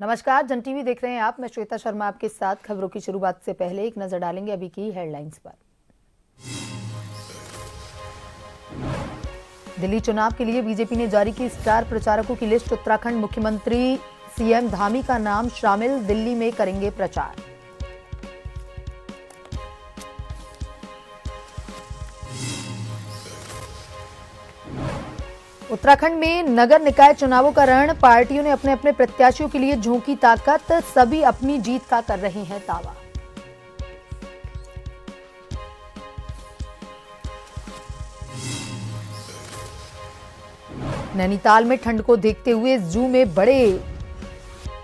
नमस्कार, जन टीवी देख रहे हैं आप। मैं श्वेता शर्मा आपके साथ। खबरों की शुरुआत से पहले एक नजर डालेंगे अभी की हेडलाइंस पर। दिल्ली चुनाव के लिए बीजेपी ने जारी की स्टार प्रचारकों की लिस्ट। उत्तराखंड मुख्यमंत्री सीएम धामी का नाम शामिल, दिल्ली में करेंगे प्रचार। उत्तराखंड में नगर निकाय चुनावों का रण, पार्टियों ने अपने अपने प्रत्याशियों के लिए झोंकी ताकत, सभी अपनी जीत का कर रहे हैं दावा। नैनीताल में ठंड को देखते हुए जू में बड़े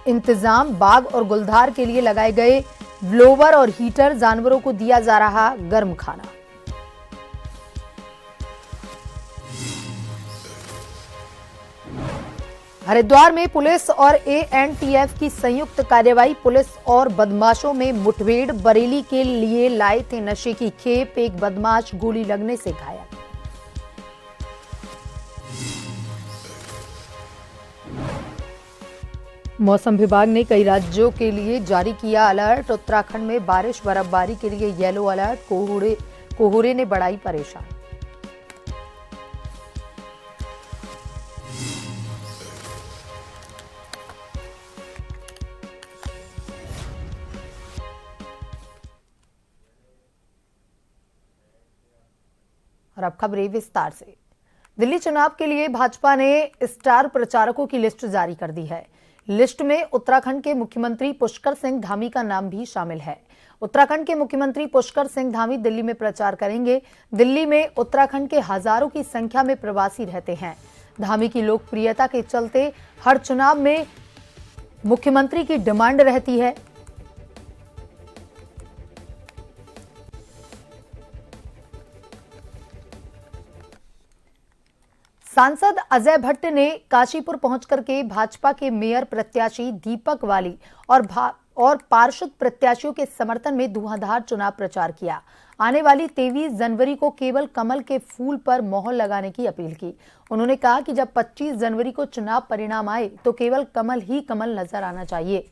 इंतजाम, बाघ और गुलदार के लिए लगाए गए ब्लोवर और हीटर, जानवरों को दिया जा रहा गर्म खाना। हरिद्वार में पुलिस और एएनटीएफ की संयुक्त कार्रवाई, पुलिस और बदमाशों में मुठभेड़। बरेली के लिए लाए थे नशे की खेप, एक बदमाश गोली लगने से घायल। मौसम विभाग ने कई राज्यों के लिए जारी किया अलर्ट। उत्तराखंड में बारिश बर्फबारी के लिए येलो अलर्ट, कोहरे ने बढ़ाई परेशान। और अब खबरें विस्तार से। दिल्ली चुनाव के लिए भाजपा ने स्टार प्रचारकों की लिस्ट जारी कर दी है। लिस्ट में उत्तराखंड के मुख्यमंत्री पुष्कर सिंह धामी का नाम भी शामिल है। उत्तराखंड के मुख्यमंत्री पुष्कर सिंह धामी दिल्ली में प्रचार करेंगे। दिल्ली में उत्तराखंड के हजारों की संख्या में प्रवासी रहते हैं। धामी की लोकप्रियता के चलते हर चुनाव में मुख्यमंत्री की डिमांड रहती है। सांसद अजय भट्ट ने काशीपुर पहुंचकर के भाजपा के मेयर प्रत्याशी दीपक वाली और पार्षद प्रत्याशियों के समर्थन में धुआंधार चुनाव प्रचार किया। आने वाली 23 जनवरी को केवल कमल के फूल पर मोहर लगाने की अपील की। उन्होंने कहा कि जब 25 जनवरी को चुनाव परिणाम आए तो केवल कमल ही कमल नजर आना चाहिए।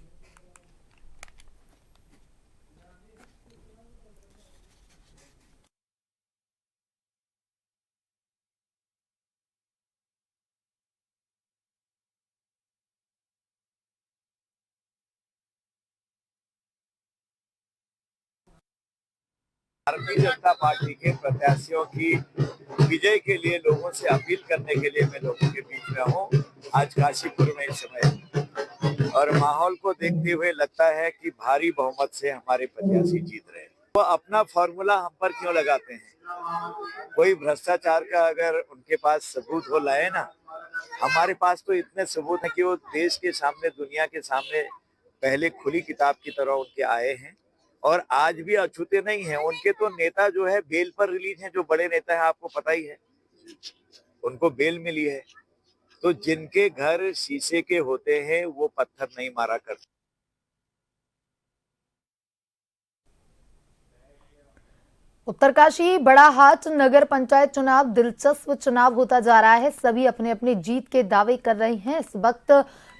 भारतीय जनता पार्टी के प्रत्याशियों की विजय के लिए लोगों से अपील करने के लिए मैं लोगों के बीच में हूँ। आज काशीपुर में इस समय और माहौल को देखते हुए लगता है कि भारी बहुमत से हमारे प्रत्याशी जीत रहे हैं। वो अपना फॉर्मूला हम पर क्यों लगाते हैं? कोई भ्रष्टाचार का अगर उनके पास सबूत हो लाए ना, हमारे पास तो इतने सबूत है कि वो देश के सामने, दुनिया के सामने पहले खुली किताब की तरह उनके आए हैं और आज भी अछूते नहीं हैं। उनके तो नेता जो है बेल पर रिलीज हैं, जो बड़े नेता है आपको पता ही है, उनको बेल मिली है। तो जिनके घर शीशे के होते हैं वो पत्थर नहीं मारा करते। उत्तरकाशी बड़ाहाट नगर पंचायत चुनाव दिलचस्प चुनाव होता जा रहा है। सभी अपने अपने जीत के दावे कर रहे हैं। इस वक्त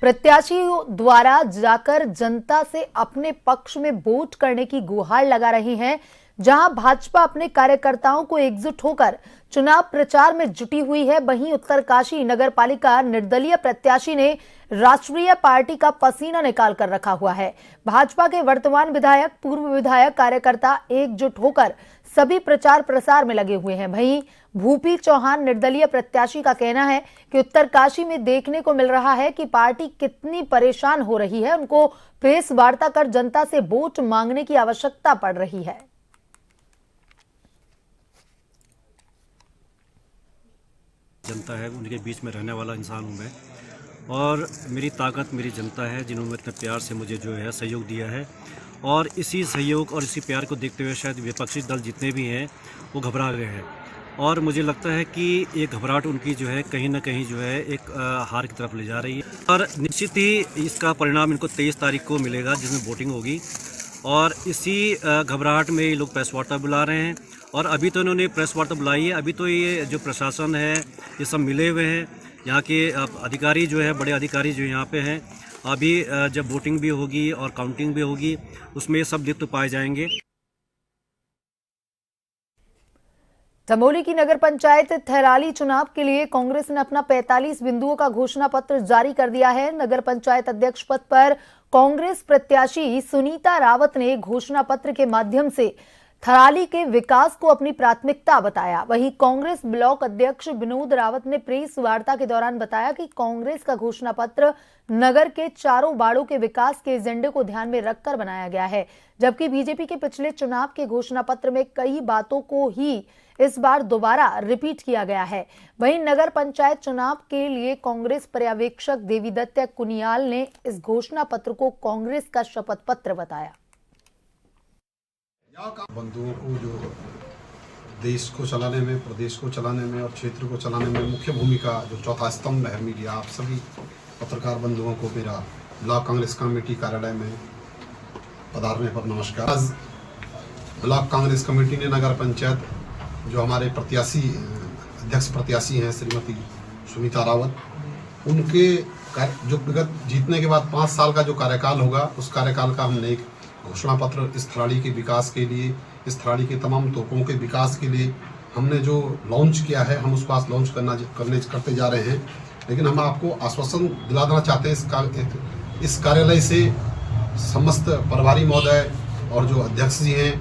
प्रत्याशियों द्वारा जाकर जनता से अपने पक्ष में वोट करने की गुहार लगा रही हैं। जहां भाजपा अपने कार्यकर्ताओं को एकजुट होकर चुनाव प्रचार में जुटी हुई है, वहीं उत्तरकाशी नगरपालिका निर्दलीय प्रत्याशी ने राष्ट्रीय पार्टी का पसीना निकाल कर रखा हुआ है। भाजपा के वर्तमान विधायक, पूर्व विधायक, कार्यकर्ता एकजुट होकर सभी प्रचार प्रसार में लगे हुए हैं। वहीं भूपी चौहान निर्दलीय प्रत्याशी का कहना है कि उत्तरकाशी में देखने को मिल रहा है कि पार्टी कितनी परेशान हो रही है। उनको प्रेस वार्ता कर जनता से वोट मांगने की आवश्यकता पड़ रही है। जनता है, उनके बीच में रहने वाला इंसान हूं मैं। और मेरी ताकत मेरी जनता है, जिन्होंने इतने प्यार से मुझे जो है सहयोग दिया है। और इसी सहयोग और इसी प्यार को देखते हुए शायद विपक्षी दल जितने भी हैं वो घबरा गए हैं। और मुझे लगता है कि ये घबराहट उनकी जो है कहीं ना कहीं जो है एक हार की तरफ ले जा रही है। और निश्चित ही इसका परिणाम इनको 23 तारीख को मिलेगा, जिसमें वोटिंग होगी। और इसी घबराहट में ये लोग प्रेस वार्ता बुला रहे हैं। और अभी तो इन्होंने प्रेस वार्ता बुलाई है, अभी तो ये जो प्रशासन है ये सब मिले हुए हैं। यहाँ के अधिकारी जो है, बड़े अधिकारी जो यहाँ पे हैं, अभी जब वोटिंग भी होगी और काउंटिंग भी होगी उसमें ये सब लिप्त पाए जाएंगे। चमोली की नगर पंचायत थैराली चुनाव के लिए कांग्रेस ने अपना 45 बिंदुओं का घोषणा पत्र जारी कर दिया है। नगर पंचायत अध्यक्ष पद पर कांग्रेस प्रत्याशी सुनीता रावत ने घोषणा पत्र के माध्यम से थराली के विकास को अपनी प्राथमिकता बताया। वहीं कांग्रेस ब्लॉक अध्यक्ष विनोद रावत ने प्रेस वार्ता के दौरान बताया कि कांग्रेस का घोषणा पत्र नगर के चारों वार्डों के विकास के एजेंडे को ध्यान में रखकर बनाया गया है, जबकि बीजेपी के पिछले चुनाव के घोषणा पत्र में कई बातों को ही इस बार दोबारा रिपीट किया गया है। वहीं नगर पंचायत चुनाव के लिए कांग्रेस पर्यवेक्षक देवीदत्त कुनियाल ने इस घोषणा पत्र को कांग्रेस का शपथ पत्र बताया। बंधुओं को जो देश को चलाने में, प्रदेश को चलाने में और क्षेत्र को चलाने में मुख्य भूमिका जो चौथा स्तंभ है मीडिया, आप सभी पत्रकार बंधुओं को मेरा ब्लॉक कांग्रेस कमेटी कार्यालय में पधारने पर नमस्कार। आज ब्लॉक कांग्रेस कमेटी ने नगर पंचायत जो हमारे प्रत्याशी अध्यक्ष प्रत्याशी हैं श्रीमती सुनीता रावत, उनके जो विगत जीतने के बाद 5 साल का जो कार्यकाल होगा, उस कार्यकाल का हमने एक घोषणा पत्र इस थराली के विकास के लिए, इस थराली के तमाम तोपों के विकास के लिए हमने जो लॉन्च किया है, हम उसको आज लॉन्च करते जा रहे हैं। लेकिन हम आपको आश्वासन दिला देना चाहते हैं इस कार्यालय से समस्त प्रभारी महोदय और जो अध्यक्ष जी हैं,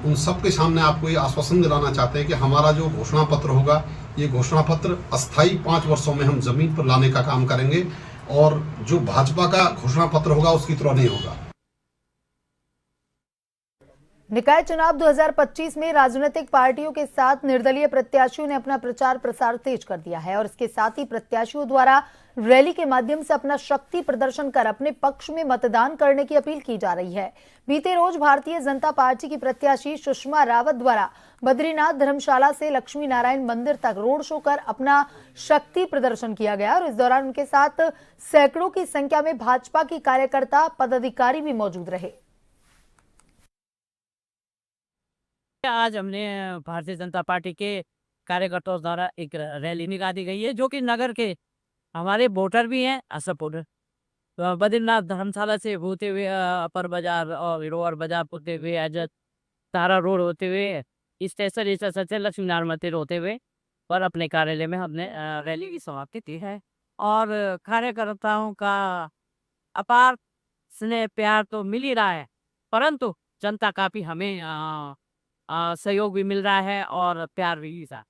उन सब के सामने आपको ये आश्वासन दिलाना चाहते हैं कि हमारा जो घोषणा पत्र होगा, ये घोषणा पत्र अस्थायी 5 वर्षों में हम जमीन पर लाने का काम करेंगे और जो भाजपा का घोषणा पत्र होगा उसकी तरह नहीं होगा। निकाय चुनाव 2025 में राजनीतिक पार्टियों के साथ निर्दलीय प्रत्याशियों ने अपना प्रचार प्रसार तेज कर दिया है और इसके साथ ही प्रत्याशियों द्वारा रैली के माध्यम से अपना शक्ति प्रदर्शन कर अपने पक्ष में मतदान करने की अपील की जा रही है। बीते रोज भारतीय जनता पार्टी की प्रत्याशी सुषमा रावत द्वारा बद्रीनाथ धर्मशाला से लक्ष्मी नारायण मंदिर तक रोड शो कर अपना शक्ति प्रदर्शन किया गया और इस दौरान उनके साथ सैकड़ों की संख्या में भाजपा की कार्यकर्ता पदाधिकारी भी मौजूद रहे। आज हमने भारतीय जनता पार्टी के कार्यकर्ताओं द्वारा एक रैली निकाली गई है, जो कि नगर के हमारे वोटर भी हैं, सपोर्टर बद्रीनाथ धर्मशाला से होते हुए अपर बाजार और लोअर बाजार होते हुए आजाद तारा रोड होते हुए स्टेशन से लक्ष्मी नारायण मंदिर होते हुए और अपने कार्यालय में हमने रैली की समाप्ति की है। और कार्यकर्ताओं का अपार स्नेह प्यार तो मिल ही रहा है, परंतु जनता का भी हमें सहयोग भी मिल रहा है और प्यार भी मिल रहा है।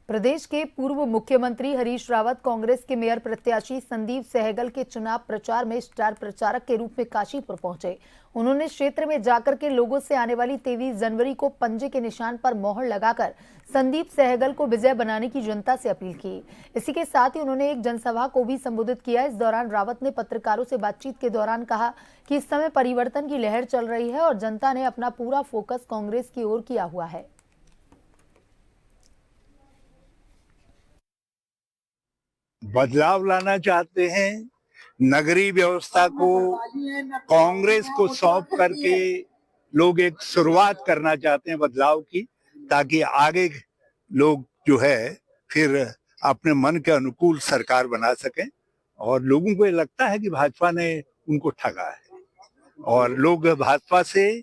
प्रदेश के पूर्व मुख्यमंत्री हरीश रावत कांग्रेस के मेयर प्रत्याशी संदीप सहगल के चुनाव प्रचार में स्टार प्रचारक के रूप में काशीपुर पहुंचे। उन्होंने क्षेत्र में जाकर के लोगों से आने वाली 23 जनवरी को पंजे के निशान पर मोहर लगाकर संदीप सहगल को विजय बनाने की जनता से अपील की। इसी के साथ ही उन्होंने एक जनसभा को भी संबोधित किया। इस दौरान रावत ने पत्रकारों से बातचीत के दौरान कहा कि इस समय परिवर्तन की लहर चल रही है और जनता ने अपना पूरा फोकस कांग्रेस की ओर किया हुआ है। बदलाव लाना चाहते हैं, नगरीय व्यवस्था को कांग्रेस को सौंप करके लोग एक शुरुआत करना चाहते हैं बदलाव की, ताकि आगे लोग जो है फिर अपने मन के अनुकूल सरकार बना सकें। और लोगों को ये लगता है कि भाजपा ने उनको ठगा है और लोग भाजपा से,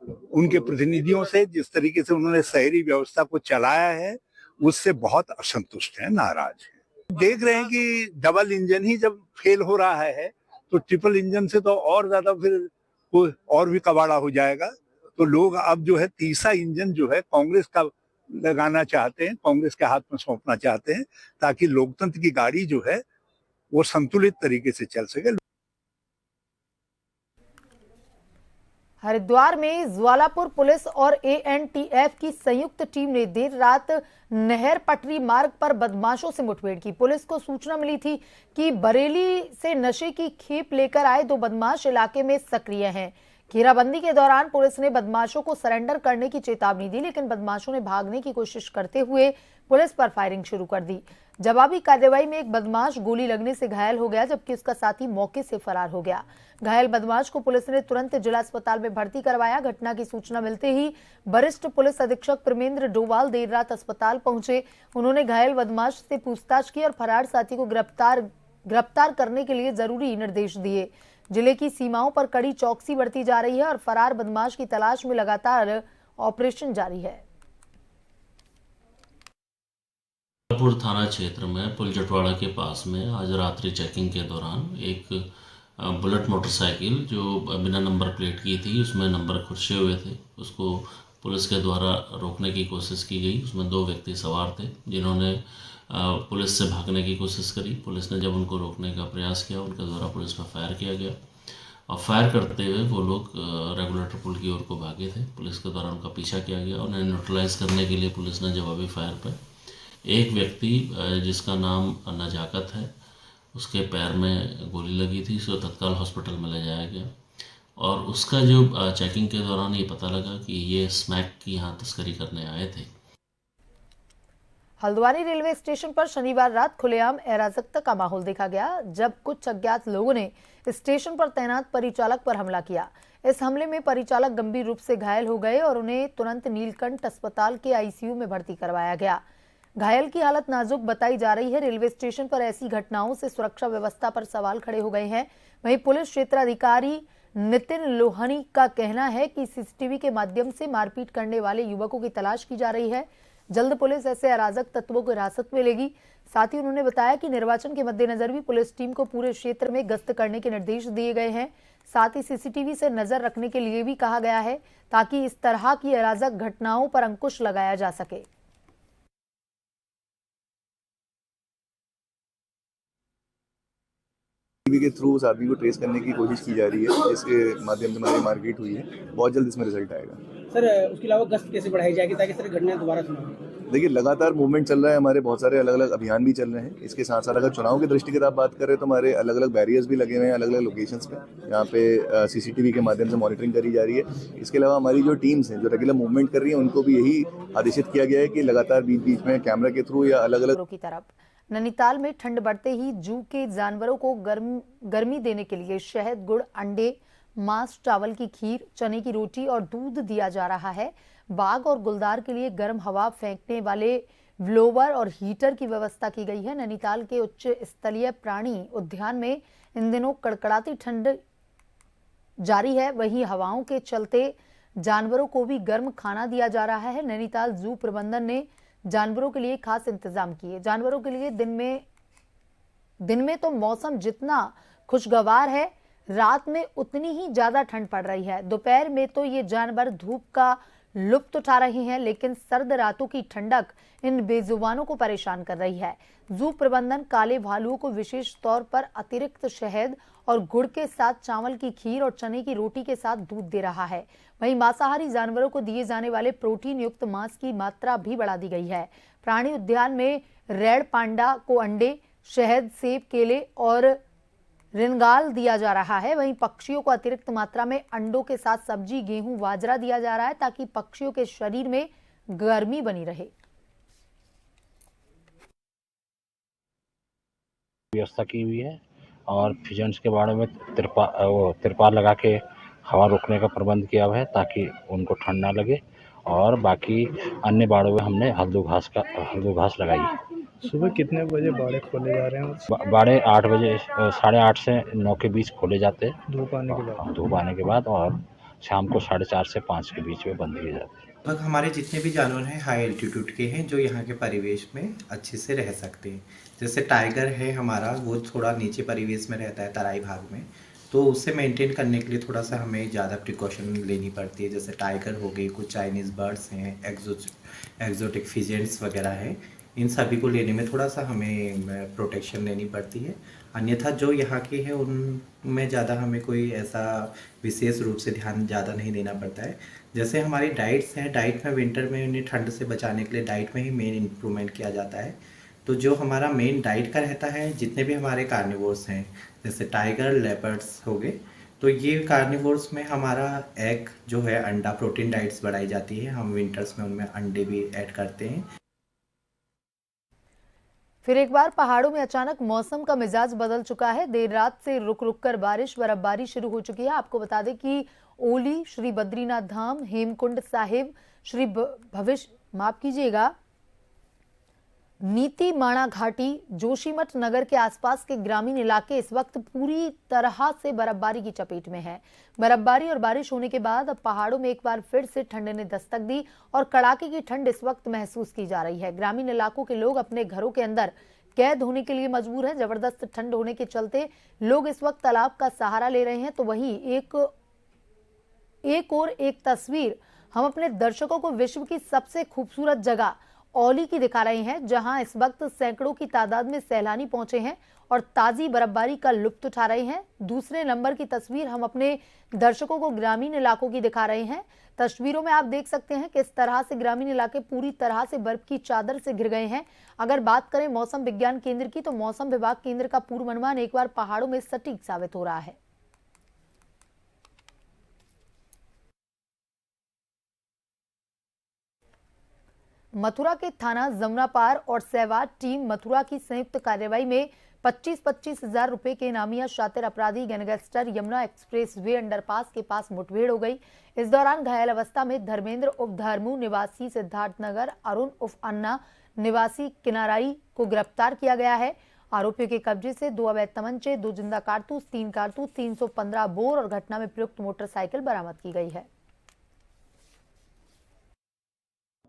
उनके प्रतिनिधियों से, जिस तरीके से उन्होंने शहरी व्यवस्था को चलाया है उससे बहुत असंतुष्ट है, नाराज है। देख रहे हैं कि डबल इंजन ही जब फेल हो रहा है तो ट्रिपल इंजन से तो और ज्यादा फिर और भी कबाड़ा हो जाएगा। तो लोग अब जो है तीसरा इंजन जो है कांग्रेस का लगाना चाहते हैं, कांग्रेस के हाथ में सौंपना चाहते हैं, ताकि लोकतंत्र की गाड़ी जो है वो संतुलित तरीके से चल सके। हरिद्वार में ज्वालापुर पुलिस और एएनटीएफ की संयुक्त टीम ने देर रात नहर पटरी मार्ग पर बदमाशों से मुठभेड़ की। पुलिस को सूचना मिली थी कि बरेली से नशे की खेप लेकर आए 2 बदमाश इलाके में सक्रिय हैं। घेराबंदी के दौरान पुलिस ने बदमाशों को सरेंडर करने की चेतावनी दी, लेकिन बदमाशों ने भागने की कोशिश करते हुए पुलिस पर फायरिंग शुरू कर दी। जवाबी कार्रवाई में एक बदमाश गोली लगने से घायल हो गया, जबकि उसका साथी मौके से फरार हो गया। घायल बदमाश को पुलिस ने तुरंत जिला अस्पताल में भर्ती करवाया। घटना की सूचना मिलते ही वरिष्ठ पुलिस अधीक्षक प्रमेंद्र डोवाल देर रात अस्पताल पहुंचे। उन्होंने घायल बदमाश से पूछताछ की और फरार साथी को गिरफ्तार करने के लिए जरूरी निर्देश दिए। जिले की सीमाओं पर कड़ी चौकसी बरती जा रही है और फरार बदमाश की तलाश में लगातार ऑपरेशन जारी है। जलापुर थाना क्षेत्र में पुल जटवाड़ा के पास में आज रात्रि चेकिंग के दौरान एक बुलेट मोटरसाइकिल जो बिना नंबर प्लेट की थी, उसमें नंबर खुर्चे हुए थे, उसको पुलिस के द्वारा रोकने की कोशिश की गई। उसमें 2 व्यक्ति सवार थे जिन्होंने पुलिस से भागने की कोशिश करी। पुलिस ने जब उनको रोकने का प्रयास किया, उनके द्वारा पुलिस पर फायर किया गया और फायर करते हुए वो लोग रेगुलेटर पुल की ओर को भागे थे। पुलिस के द्वारा उनका पीछा किया गया। उन्हें न्यूट्रलाइज करने के लिए पुलिस ने जवाबी फायर पर एक व्यक्ति जिसका नाम नजाकत है, उसके पैर में गोली लगी थी, उसको तत्काल हॉस्पिटल में ले जाया गया और उसका जो चेकिंग के दौरान ये पता लगा कि ये स्मैक की यहाँ तस्करी करने आए थे। हल्द्वानी रेलवे स्टेशन पर शनिवार रात खुलेआम अराजकता का माहौल देखा गया, जब कुछ अज्ञात लोगों ने स्टेशन पर तैनात परिचालक पर हमला किया। इस हमले में परिचालक गंभीर रूप से घायल हो गए और उन्हें तुरंत नीलकंठ अस्पताल के आईसीयू में भर्ती करवाया गया। घायल की हालत नाजुक बताई जा रही है। रेलवे स्टेशन पर ऐसी घटनाओं से सुरक्षा व्यवस्था पर सवाल खड़े हो गए हैं। वहीं पुलिस क्षेत्राधिकारी नितिन लोहानी का कहना है कि सीसीटीवी के माध्यम से मारपीट करने वाले युवकों की तलाश की जा रही है। जल्द पुलिस ऐसे अराजक तत्वों को हिरासत में लेगी। साथ ही उन्होंने बताया कि निर्वाचन के मद्देनजर भी पुलिस टीम को पूरे क्षेत्र में गश्त करने के निर्देश दिए गए हैं। साथ ही सीसीटीवी से नजर रखने के लिए भी कहा गया है, ताकि इस तरह की अराजक घटनाओं पर अंकुश लगाया जा सके। टीवी के थ्रू उस आदमी को ट्रेस करने की कोशिश की जा रही है, जिसके माध्यम से हमारी मार्केट हुई है। बहुत जल्द इसमें रिजल्ट आएगा। सर, उसके अलावा गश्त कैसे बढ़ाई जाएगी ताकि सर घटनाएं दोबारा न हो? देखिए, लगातार मूवमेंट चल रहा है, हमारे बहुत सारे अलग अलग अभियान भी चल रहे हैं। इसके साथ साथ अगर चुनाव की दृष्टि की आप बात करें तो हमारे अलग अलग बैरियर्स भी लगे हुए हैं अलग अलग लोकेशंस पे, यहाँ पे सीसीटीवी के माध्यम से मॉनिटरिंग करी जा रही है। इसके अलावा हमारी जो टीम्स हैं जो रेगुलर मूवमेंट कर रही है, उनको भी यही आदेशित किया गया है कि लगातार बीच बीच में कैमरा के थ्रू या अलग अलग की तरफ नैनीताल में ठंड बढ़ते ही जू के जानवरों को गर्मी देने के लिए शहद, गुड़, अंडे, मांस, चावल की खीर, चने की रोटी और दूध दिया जा रहा है। बाग और गुलदार के लिए गर्म हवा फेंकने वाले ब्लोवर और हीटर की व्यवस्था की गई है। नैनीताल के उच्च स्तरीय प्राणी उद्यान में इन दिनों कड़कड़ाती ठंड जारी है। वहीं हवाओं के चलते जानवरों को भी गर्म खाना दिया जा रहा है। नैनीताल जू प्रबंधन ने जानवरों के लिए खास इंतजाम किए। जानवरों के लिए दिन में तो मौसम जितना खुशगवार है, रात में उतनी ही ज्यादा ठंड पड़ रही है। दोपहर में तो ये जानवर धूप का लुत्फ उठा रहे हैं, लेकिन सर्द रातों की ठंडक इन बेजुबानों को परेशान कर रही है। जू प्रबंधन काले भालुओं को विशेष तौर पर अतिरिक्त शहद और गुड़ के साथ चावल की खीर और चने की रोटी के साथ दूध दे रहा है। वहीं मांसाहारी जानवरों को दिए जाने वाले प्रोटीन युक्त मांस की मात्रा भी बढ़ा दी गई है। प्राणी उद्यान में रेड पांडा को अंडे, शहद, सेब, केले और रिंगाल दिया जा रहा है। वहीं पक्षियों को अतिरिक्त मात्रा में अंडों के साथ सब्जी, गेहूं, बाजरा दिया जा रहा है, ताकि पक्षियों के शरीर में गर्मी बनी रहे। व्यवस्था की हुई है और फिजेंट्स के बाड़े में तिरपाल लगा के हवा रोकने का प्रबंध किया हुआ है, ताकि उनको ठंड ना लगे। और बाकी अन्य बाड़ों में हमने हल्दू घास लगाई है। सुबह कितने बजे बाड़े खोले जा रहे हैं? बाड़े 8 बजे, 8:30 से 9 के बीच खोले जाते हैं धूप आने के बाद और शाम को 4:30 से 5 के बीच में बंद किए जाते हैं। लगभग हमारे जितने भी जानवर हैं हाई एल्टीट्यूड के हैं, जो यहाँ के परिवेश में अच्छे से रह सकते हैं। जैसे टाइगर है हमारा, वो थोड़ा नीचे परिवेश में रहता है, तराई भाग में, तो उसे मेंटेन करने के लिए थोड़ा सा हमें ज़्यादा प्रिकॉशन लेनी पड़ती है। जैसे टाइगर हो गई, कुछ चाइनीज़ बर्ड्स हैं, एक्जोटिक फिजेंट्स वगैरह है, इन सभी को लेने में थोड़ा सा हमें प्रोटेक्शन लेनी पड़ती है। अन्यथा जो यहाँ के हैं उनमें ज़्यादा हमें कोई ऐसा विशेष रूप से ध्यान ज़्यादा नहीं देना पड़ता है। जैसे हमारी डाइट्स हैं, डाइट में विंटर में उन्हें ठंड से बचाने के लिए डाइट में ही मेन इम्प्रूवमेंट किया जाता है। तो जो हमारा मेन डाइट का रहता है, जितने भी हमारे कार्निवोर्स हैं जैसे टाइगर, लेपर्ड्स हो गए, तो ये कार्निवोर्स में हमारा एग जो है, अंडा, प्रोटीन डाइट्स बढ़ाई जाती है। हम विंटर्स में उनमें अंडे भी ऐड करते हैं। फिर एक बार पहाड़ों में अचानक मौसम का मिजाज बदल चुका है। देर रात से रुक रुक कर बर्फबारी शुरू हो चुकी है। आपको बता दें कि ओली, श्री बद्रीनाथ धाम, हेमकुंड साहिब, श्री नीति माणा घाटी, जोशीमठ नगर के आसपास के ग्रामीण इलाके इस वक्त पूरी तरह से बर्फबारी की चपेट में है। बर्फबारी और बारिश होने के बाद अब पहाड़ों में एक बार फिर से ठंड ने दस्तक दी और कड़ाके की ठंड इस वक्त महसूस की जा रही है। ग्रामीण इलाकों के लोग अपने घरों के अंदर कैद होने के लिए मजबूर हैं। जबरदस्त ठंड होने के चलते लोग इस वक्त तालाब का सहारा ले रहे हैं। तो वहीं एक तस्वीर हम अपने दर्शकों को विश्व की सबसे खूबसूरत जगह औली की दिखा रहे हैं, जहां इस वक्त सैकड़ों की तादाद में सैलानी पहुंचे हैं और ताजी बर्फबारी का लुत्फ उठा रहे हैं। दूसरे नंबर की तस्वीर हम अपने दर्शकों को ग्रामीण इलाकों की दिखा रहे हैं। तस्वीरों में आप देख सकते हैं कि इस तरह से ग्रामीण इलाके पूरी तरह से बर्फ की चादर से घिर गए हैं। अगर बात करें मौसम विज्ञान केंद्र की, तो मौसम विभाग केंद्र का पूर्वानुमान एक बार पहाड़ों में सटीक साबित हो रहा है। मथुरा के थाना जमुनापार और सहवाग टीम मथुरा की संयुक्त कार्रवाई में 25-25 हजार रुपए के इनामिया शातिर अपराधी gangster Yamuna express way underpass के पास मुठभेड़ हो गई। इस दौरान घायल अवस्था में धर्मेंद्र उर्फ धर्मू निवासी सिद्धार्थनगर, अरुण उर्फ अन्ना निवासी किनाराई को गिरफ्तार किया गया है। आरोपियों के कब्जे से 2 अवैध तमंचे, 2 जिंदा कारतूस, 3 कारतूस, 315 बोर और घटना में प्रयुक्त मोटरसाइकिल बरामद की गई है।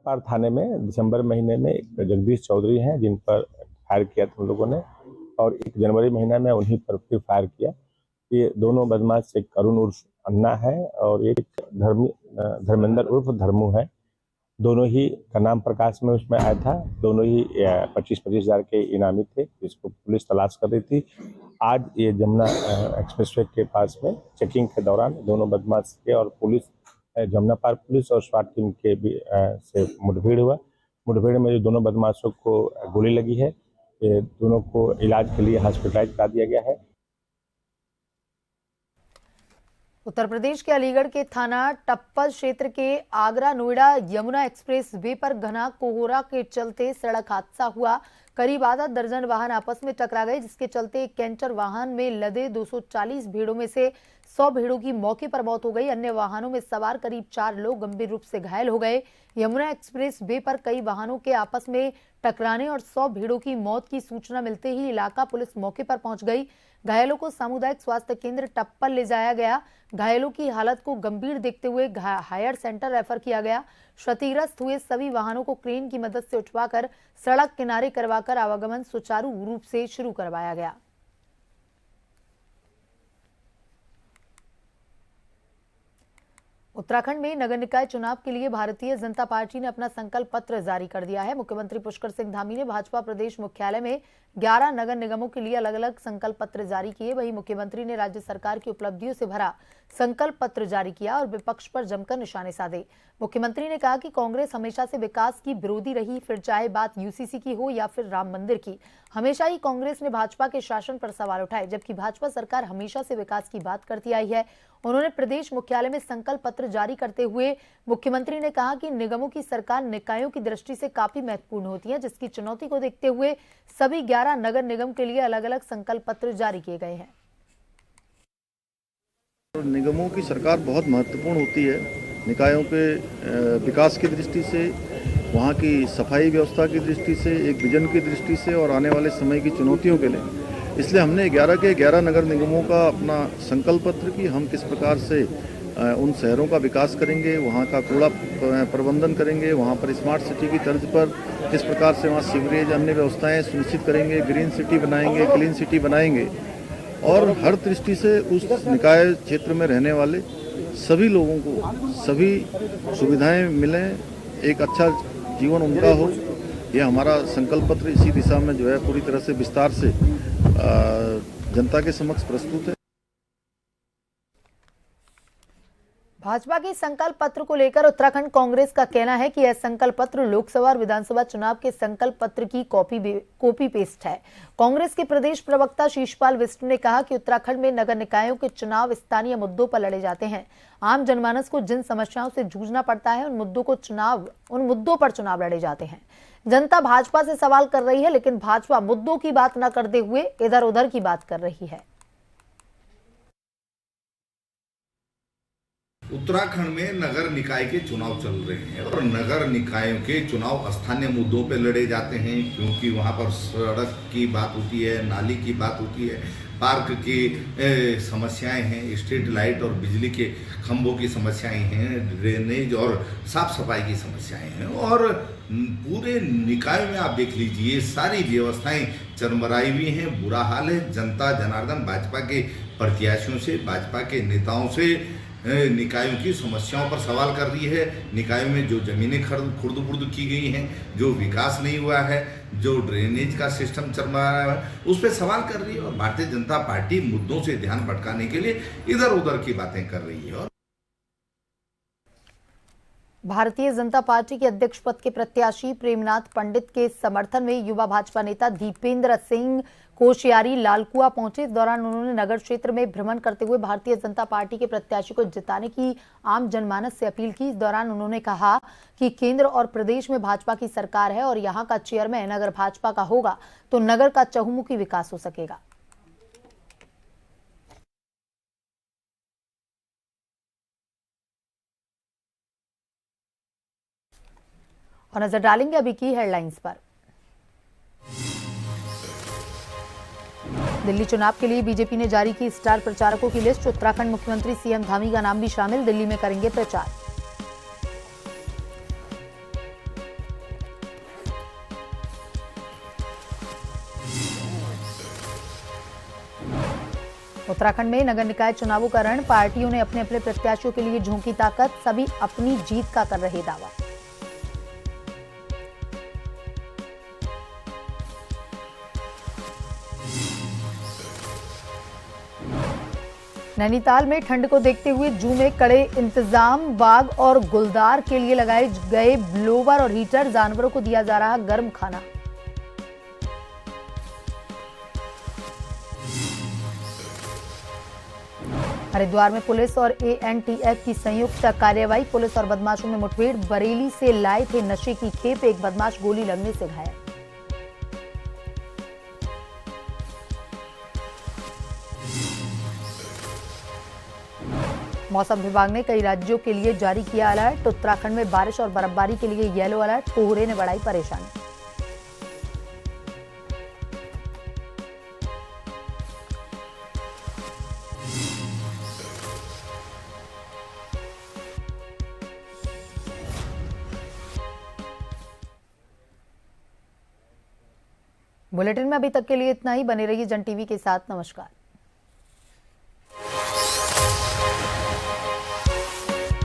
थाने में दिसंबर महीने में एक जगदीश चौधरी हैं जिन पर फायर किया था हम लोगों ने, और 1 जनवरी महीना में उन्हीं पर फिर फायर किया। ये दोनों बदमाश, एक अरुण उर्फ अन्ना है और एक धर्मेंद्र उर्फ धर्मू है। दोनों ही का नाम प्रकाश में उसमें आया था। दोनों ही 25-25 हजार के इनामी थे, जिसको पुलिस तलाश कर रही थी। आज ये जमुना एक्सप्रेसवे के पास में चेकिंग के दौरान दोनों बदमाश के और पुलिस, जमुनापार पुलिस और स्वाट टीम के भी से मुठभेड़ हुआ। मुठभेड़ में जो दोनों बदमाशों को गोली लगी है, ये दोनों को इलाज के लिए हॉस्पिटलाइज करा दिया गया है। उत्तर प्रदेश के अलीगढ़ के थाना टप्पल क्षेत्र के आगरा नोएडा यमुना एक्सप्रेस वे पर घना कोहरा के चलते सड़क हादसा हुआ। करीब आधा दर्जन वाहन आपस में टकरा गए, जिसके चलते एक कैंटर वाहन में लदे 240 भेड़ों में से 100 भेड़ों की मौके पर मौत हो गई। अन्य वाहनों में सवार करीब 4 लोग गंभीर रूप से घायल हो गए। यमुना एक्सप्रेस वे पर कई वाहनों के आपस में टकराने और 100 भेड़ों की मौत की सूचना मिलते ही इलाका पुलिस मौके पर पहुंच गई। घायलों को सामुदायिक स्वास्थ्य केंद्र टप्पल ले जाया गया। घायलों की हालत को गंभीर देखते हुए हायर सेंटर रेफर किया गया। क्षतिग्रस्त हुए सभी वाहनों को क्रेन की मदद से उठवाकर सड़क किनारे करवाकर आवागमन सुचारू रूप से शुरू करवाया गया। उत्तराखंड में नगर निकाय चुनाव के लिए भारतीय जनता पार्टी ने अपना संकल्प पत्र जारी कर दिया है। मुख्यमंत्री पुष्कर सिंह धामी ने भाजपा प्रदेश मुख्यालय में 11 नगर निगमों के लिए अलग अलग संकल्प पत्र जारी किए। वहीं मुख्यमंत्री ने राज्य सरकार की उपलब्धियों से भरा संकल्प पत्र जारी किया और विपक्ष पर जमकर निशाने साधे। मुख्यमंत्री ने कहा कि कांग्रेस हमेशा से विकास की विरोधी रही, फिर चाहे बात यूसीसी की हो या फिर राम मंदिर की। हमेशा ही कांग्रेस ने भाजपा के शासन पर सवाल उठाए, जबकि भाजपा सरकार हमेशा से विकास की बात करती आई है। उन्होंने प्रदेश मुख्यालय में संकल्प पत्र जारी करते हुए मुख्यमंत्री ने कहा कि निगमों की सरकार निकायों की दृष्टि से काफी महत्वपूर्ण होती है, जिसकी चुनौती को देखते हुए सभी 11 नगर निगम के लिए अलग अलग संकल्प पत्र जारी किए गए हैं। निगमों की सरकार बहुत महत्वपूर्ण होती है निकायों के विकास की दृष्टि से, वहाँ की सफाई व्यवस्था की दृष्टि से, एक विजन की दृष्टि से और आने वाले समय की चुनौतियों के लिए। इसलिए हमने 11 के 11 नगर निगमों का अपना संकल्प पत्र कि हम किस प्रकार से उन शहरों का विकास करेंगे, वहाँ का कूड़ा प्रबंधन करेंगे, वहाँ पर स्मार्ट सिटी की तर्ज पर किस प्रकार से वहाँ सीवरेज अन्य व्यवस्थाएं सुनिश्चित करेंगे, ग्रीन सिटी बनाएंगे, क्लीन सिटी बनाएंगे और हर दृष्टि से उस निकाय क्षेत्र में रहने वाले सभी लोगों को सभी सुविधाएं मिलें, एक अच्छा जीवन उनका हो, ये हमारा संकल्प पत्र इसी दिशा में जो है पूरी तरह से विस्तार से जनता के समक्ष प्रस्तुत है। भाजपा के संकल्प पत्र को लेकर उत्तराखंड कांग्रेस का कहना है कि यह संकल्प पत्र लोकसभा और विधानसभा चुनाव के संकल्प पत्र की कॉपी पेस्ट है। कांग्रेस के प्रदेश प्रवक्ता शीशपाल विष्णु ने कहा कि उत्तराखंड में नगर निकायों के चुनाव स्थानीय मुद्दों पर लड़े जाते हैं। आम जनमानस को जिन समस्याओं से जूझना पड़ता है उन मुद्दों पर चुनाव लड़े जाते हैं। जनता भाजपा से सवाल कर रही है, लेकिन भाजपा मुद्दों की बात न करते हुए इधर उधर की बात कर रही है। उत्तराखंड में नगर निकाय के चुनाव चल रहे हैं और नगर निकायों के चुनाव स्थानीय मुद्दों पे लड़े जाते हैं, क्योंकि वहाँ पर सड़क की बात होती है, नाली की बात होती है, पार्क की समस्याएं हैं, स्ट्रीट लाइट और बिजली के खंभों की समस्याएं हैं, ड्रेनेज और साफ सफाई की समस्याएं हैं। और पूरे निकाय में आप देख लीजिए सारी व्यवस्थाएं चरमराई हुई हैं, बुरा हाल है। जनता जनार्दन भाजपा के प्रत्याशियों से, भाजपा के नेताओं से निकायों की समस्याओं पर सवाल कर रही है। निकायों में जो जमीनें खुर्द-बुर्द की गई हैं, जो विकास नहीं हुआ है, जो ड्रेनेज का सिस्टम चरमरा रहा है, उस पर सवाल कर रही है। और भारतीय जनता पार्टी मुद्दों से ध्यान भटकाने के लिए इधर उधर की बातें कर रही है। भारतीय जनता पार्टी के अध्यक्ष पद के प्रत्याशी प्रेमनाथ पंडित के समर्थन में युवा भाजपा नेता दीपेंद्र सिंह कोश्यारी लालकुआ पहुंचे। इस दौरान उन्होंने नगर क्षेत्र में भ्रमण करते हुए भारतीय जनता पार्टी के प्रत्याशी को जिताने की आम जनमानस से अपील की। इस दौरान उन्होंने कहा कि केंद्र और प्रदेश में भाजपा की सरकार है और यहां का चेयरमैन अगर भाजपा का होगा तो नगर का चहुमुखी विकास हो सकेगा। और नजर डालेंगे अभी की हेडलाइंस पर। दिल्ली चुनाव के लिए बीजेपी ने जारी की स्टार प्रचारकों की लिस्ट। उत्तराखंड मुख्यमंत्री सीएम धामी का नाम भी शामिल। दिल्ली में करेंगे प्रचार। उत्तराखंड में नगर निकाय चुनावों का रण। पार्टियों ने अपने अपने प्रत्याशियों के लिए झोंकी ताकत। सभी अपनी जीत का कर रहे दावा। नैनीताल में ठंड को देखते हुए जू में कड़े इंतजाम। बाघ और गुलदार के लिए लगाए गए ब्लोवर और हीटर। जानवरों को दिया जा रहा गर्म खाना। हरिद्वार में पुलिस और एएनटीएफ की संयुक्त कार्रवाई। पुलिस और बदमाशों में मुठभेड़। बरेली से लाए थे नशे की खेप। एक बदमाश गोली लगने से घायल। मौसम विभाग ने कई राज्यों के लिए जारी किया अलर्ट। उत्तराखंड में बारिश और बर्फबारी के लिए येलो अलर्ट। कोहरे ने बढ़ाई परेशानी। बुलेटिन में अभी तक के लिए इतना ही। बने रहिए जन टीवी के साथ। नमस्कार।